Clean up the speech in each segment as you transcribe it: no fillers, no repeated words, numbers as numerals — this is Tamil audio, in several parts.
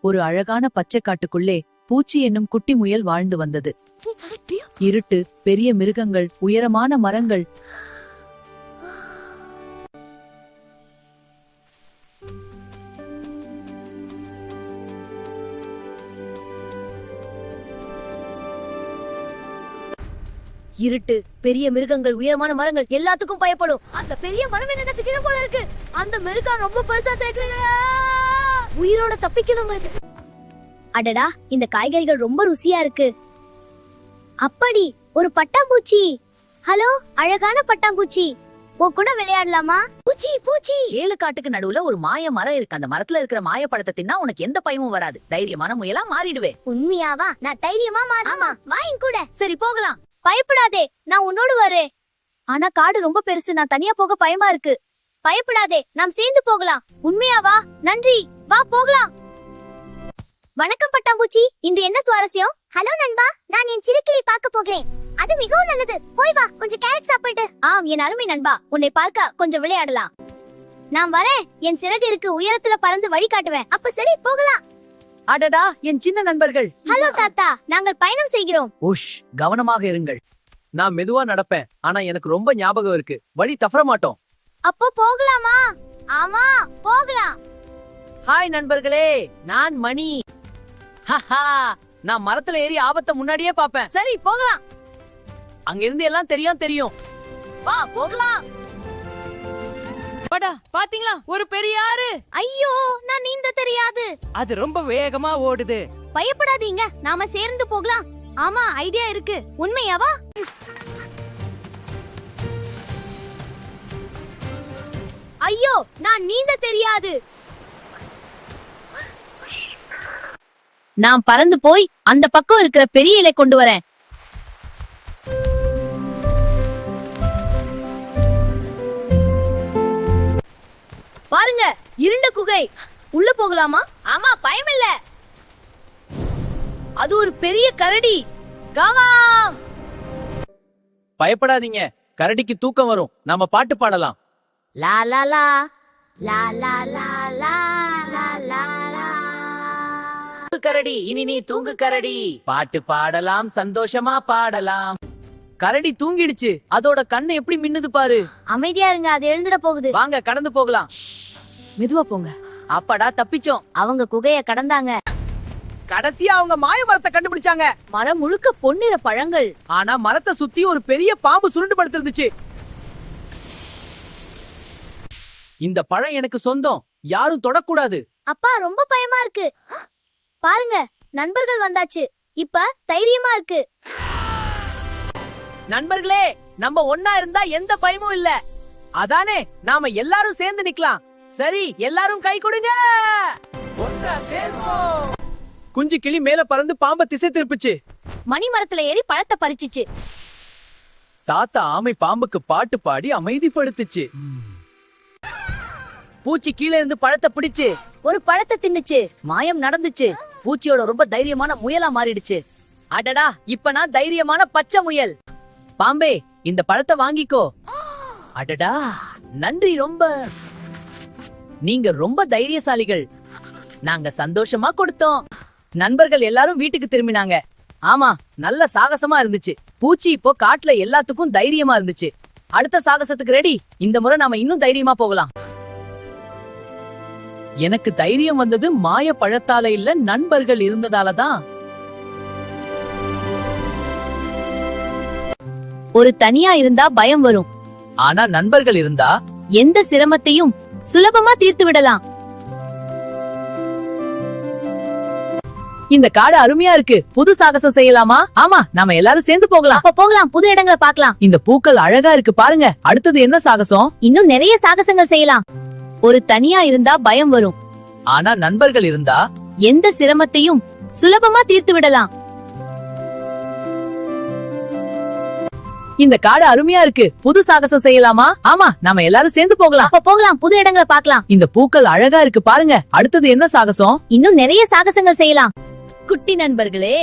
ஒரு அழகான பச்சை காட்டுக்குள்ளே பூச்சி என்னும் குட்டி முயல் வாழ்ந்து வந்தது. இருட்டு, பெரிய மிருகங்கள், உயரமான மரங்கள். இருட்டு, பெரிய மிருகங்கள், உயரமான மரங்கள் எல்லாத்துக்கும் பயப்படும். அந்த பெரிய மரம் என்ன சிக்கணும் போல இருக்கு. அந்த மிருகம் ரொம்ப பெருசா உயிரோட தப்பிக்கணும். அடடா, இந்த காய்கறிகள் ரொம்ப ருசியா இருக்கு. அப்படி ஒரு பட்டாம்பூச்சி. ஹலோ அழகான பட்டாம்பூச்சி, உன் கூட விளையாடலாமா? பூச்சி பூச்சி. 7 காட்டுக்கு நடுவுல ஒரு மாய மரம் இருக்கு. அந்த மரத்துல இருக்கிற மாய பழத்தை தின்னா உனக்கு எந்த பயமும் வராது. தைரியமான முயலா மாறிடுவே. உண்மையாவா? நான் தைரியமா மாறுமா? வா என் கூட. சரி போகலாம். பயப்படாதே, நான் உன்னோடு வரேன். ஆனா காடு ரொம்ப பெருசு, நான் தனியா போக பயமா இருக்கு. பயப்படாதே, நாம் சேர்ந்து போகலாம். உண்மையாவா? நன்றி, வா போகலாம். வணக்கம் பட்டாம்பூச்சி, இன்று என்ன சுவாரஸ்யம்? ஹலோ நண்பா, நான் என் சிறுக்கிளி பார்க்க போகிறேன். அது மிகவும் நல்லது. போய் வா, கொஞ்சம் கேரட் சாப்பிட்டு. ஆம் என் அருமை நண்பா, உன்னை பார்க்க கொஞ்சம் விளையாடலாம். நான் வரேன். என் சிறகு இருக்கு, உயரத்துல பறந்து வழி காட்டுவேன். அப்ப சரி போகலாம். அடடா, என் சின்ன நண்பர்கள். ஹலோ தாத்தா, நாங்கள் பயணம் செய்கிறோம். உஷ், கவனமாக இருங்கள். நான் மெதுவா நடப்பேன், ஆனா எனக்கு ரொம்ப ஞாபகம் இருக்கு. வழி தவற மாட்டோம். அப்போ போகலாமா? ஆமா போகலாம். ஹாய் நண்பர்களே, நான் மணி. ஹஹா, நான் மரத்துல ஏறி ஆபத்தை முன்னாடியே பாப்பேன். சரி போகலாம். அங்க இருந்து எல்லாம் தெரியும். வா போகலாம். படா, பாத்தீங்களா ஒரு பெரிய ஆறு. ஐயோ, நான் நீந்த தெரியாது. அது ரொம்ப வேகமா ஓடுது. பயப்படாதீங்க, நாம சேர்ந்து போகலாம். ஆமா, ஐடியா இருக்கு. உண்மையாவா? ஐயோ, நான் நீந்த தெரியாது. நான் பறந்து போய் அந்த பக்கம் இருக்கிற பெரிய இலை கொண்டு வரேன். பாருங்க, இருண்ட குகை. உள்ள போகலாமா? ஆமா, பயமில்ல. அது ஒரு பெரிய கரடி. கவாம். பயப்படாதீங்க, கரடிக்கு தூக்கம் வரும். நாம பாட்டு பாடலாம். லா லா லா லா லா லா லா லா லா லா. கரடி, இனி நீ தூங்கு கரடி. பாட்டு பாடலாம், சந்தோஷமா பாடலாம். கரடி தூங்கிடுச்சு. அதோட கண்ணு எப்படி மின்னுது பாரு. அமைதியா இருங்க, அது எழுந்துட போகுது. வாங்க கடந்து போகலாம். மெதுவா போங்க. அப்படா தப்பிச்சோம். அவங்க குகைய கடந்தாங்க. கடைசியா அவங்க மாய மரத்தை கண்டுபிடிச்சாங்க. மரம் முழுக்க பொன்னிற பழங்கள். ஆனா மரத்தை சுத்தி ஒரு பெரிய பாம்பு சுருண்டு படுத்திருந்துச்சு. இந்த பழம் எனக்கு சொந்தம், யாரும் தொடக்கூடாது. அப்பா, ரொம்ப பயமா இருக்கு. பாருங்க, நண்பர்கள் வந்தாச்சு. இப்ப தைரியமா இருக்கு. நண்பர்களே, நம்ம ஒன்னா இருந்தா எந்த பயமும் இல்ல. அதானே, நாம எல்லாரும் சேர்ந்து நிக்கலாம். சரி, எல்லாரும் கை கொடுங்க. ஒன்றா சேர்வோம். குஞ்சு கிளி மேல பறந்து பாம்ப திசை திருப்பிச்சு. மணி மரத்துல ஏறி பழத்தை பறிச்சுச்சு. தாத்தா ஆமை பாம்புக்கு பாட்டு பாடி அமைதிப்படுத்துச்சு. பூச்சி கீழே இருந்து பழத்தை பிடிச்சு ஒரு பழத்தை தின்னுச்சு. மாயம் நடந்துச்சு. பூச்சியோட ரொம்ப தைரியமான முயலா மாறிடுச்சு. அடடா, இப்ப நான் தைரியமான பச்சை முயல். பாம்பே, இந்த பழத்தை வாங்கிக்கோ. அடடா, நன்றி ரொம்ப. நீங்க ரொம்ப தைரியசாலிகள். நாங்க சந்தோஷமா கொடுத்தோம். நண்பர்கள் எல்லாரும் வீட்டுக்கு திரும்பினாங்க. ஆமா, நல்ல சாகசமா இருந்துச்சு. பூச்சி இப்போ காட்டுல எல்லாத்துக்கும் தைரியமா இருந்துச்சு. அடுத்த சாகசத்துக்கு ரெடி. இந்த முறை நாம இன்னும் தைரியமா போகலாம். எனக்கு தைரியம் வந்தது மாய பழத்தால இல்ல, நண்பர்கள் இருந்ததாலதான். ஒரு தனியா இருந்தா பயம் வரும். ஆனா நண்பர்கள் இருந்தா எந்த சிரமத்தையும் சுலபமா தீர்த்து விடலாம். இந்த காடு அருமையா இருக்கு. புது சாகசம் செய்யலாமா? ஆமா, நாம எல்லாரும் சேர்ந்து போகலாம். அப்ப போகலாம், புது இடங்களை பார்க்கலாம். இந்த பூக்கள் அழகா இருக்கு பாருங்க. அடுத்தது என்ன சாகசம்? இன்னும் நிறைய சாகசங்கள் செய்யலாம். ஒரு தனியா இருந்தா பயம் வரும். ஆனா நண்பர்கள் இருந்தா எந்த சிரமத்தையும் சுலபமா தீர்த்து விடலாம். இந்த காடு அருமையா இருக்கு. புது சாகசம் செய்யலாமா? ஆமா, நாம எல்லாரும் சேர்ந்து போகலாம். அப்ப போகலாம், புது இடங்களை பார்க்கலாம். இந்த பூக்கள் அழகா இருக்கு பாருங்க. அடுத்தது என்ன சாகசம்? இன்னும் நிறைய சாகசங்கள் செய்யலாம். குட்டி நண்பர்களே,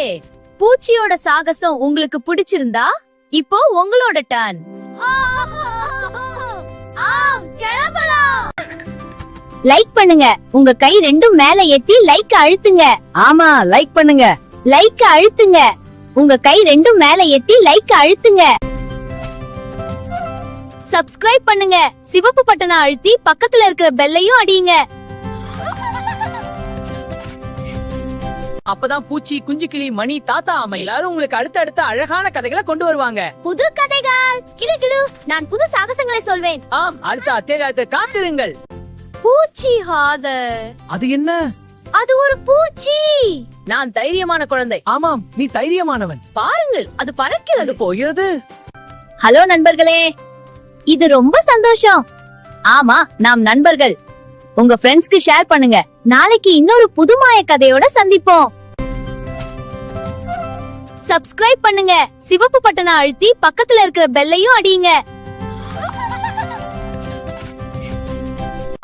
பூச்சியோட சாகசம் உங்களுக்கு பிடிச்சிருந்தா இப்போ உங்களோட டர்ன். கிளம்பலாம். லைக் பண்ணுங்க. உங்க கை ரெண்டும் மேல ஏத்தி லைக் அழுத்துங்க. ஆமா, லைக் பண்ணுங்க. லைக் அழுத்துங்க. உங்க கை ரெண்டும் மேல ஏத்தி லைக் அழுத்துங்க. சப்ஸ்கிரைப் பண்ணுங்க. சிவப்பு பட்டனை அழுத்தி பக்கத்துல இருக்கிற பெல்லையும் அடியுங்க. அப்பதான் பூச்சி, குஞ்சு கிளி, மணி, தாத்தா, ஆமை எல்லாரும் உங்களுக்கு அடுத்த அழகான கதைகளை கொண்டு வருவாங்க. புது கதைகள். கிளு கிளு, நான் புது சாகசங்களை சொல்வேன். ஆம், அடுத்த அத்தியாயத்தை காத்திருங்கள். பூச்சி ஹாத. அது என்ன? அது ஒரு பூச்சி. நான் தைரியமான குழந்தை. ஆமாம், நீ தைரியமானவன். பாருங்கள், அது பறக்கிறது. போகிறது. ஹலோ நண்பர்களே, இது ரொம்ப சந்தோஷம். ஆமா, நாம் நண்பர்கள். உங்க ஃப்ரெண்ட்ஸ்க்கு ஷேர் பண்ணுங்க. நாளைக்கு இன்னொரு புதுமாய கதையோட சந்திப்போம். சப்ஸ்கிரைப் பண்ணுங்க. சிவப்பு பட்டனை அழுத்தி பக்கத்துல இருக்கிற பெல்லையும் அடியுங்க.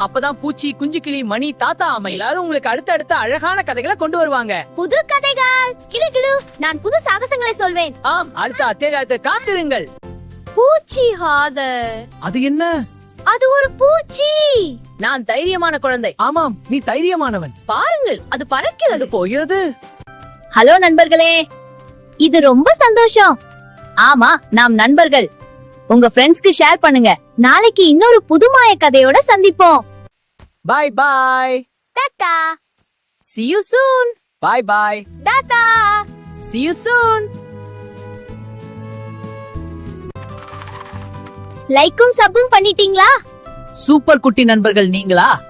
அப்பதான் பூச்சி, குஞ்சு கிளி, மணி, தாத்தா, ஆமை எல்லாரும் உங்களுக்கு அடுத்த அழகான கதைகளை கொண்டு வருவாங்க. புது கதைகள். கிளு கிளு, நான் புது சாகசங்களை சொல்வேன். ஆம், அடுத்த அத்தியாயத்தை காத்திருங்கள். பூச்சி ஹாத. அது என்ன? அது ஒரு பூச்சி. நான் தைரியமான குழந்தை. ஆமாம், நீ தைரியமானவன். பாருங்கள், அது பறக்கிறது. போகிறது. ஹலோ நண்பர்களே, இது ரொம்ப சந்தோஷம். ஆமா, நாம் நண்பர்கள். உங்க ஃப்ரெண்ட்ஸ்க்கு ஷேர் பண்ணுங்க. நாளைக்கு இன்னொரு புதுமாய கதையோட சந்திப்போம். பாய் பாய். Tata. See you soon. Bye bye. Tata. See you soon. லைக்கும் சப்பும் பண்ணிட்டீங்களா? சூப்பர் குட்டி நண்பர்கள் நீங்களா?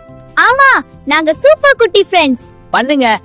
ஆமா, நாங்க சூப்பர் குட்டி ஃப்ரெண்ட்ஸ். பண்ணுங்க.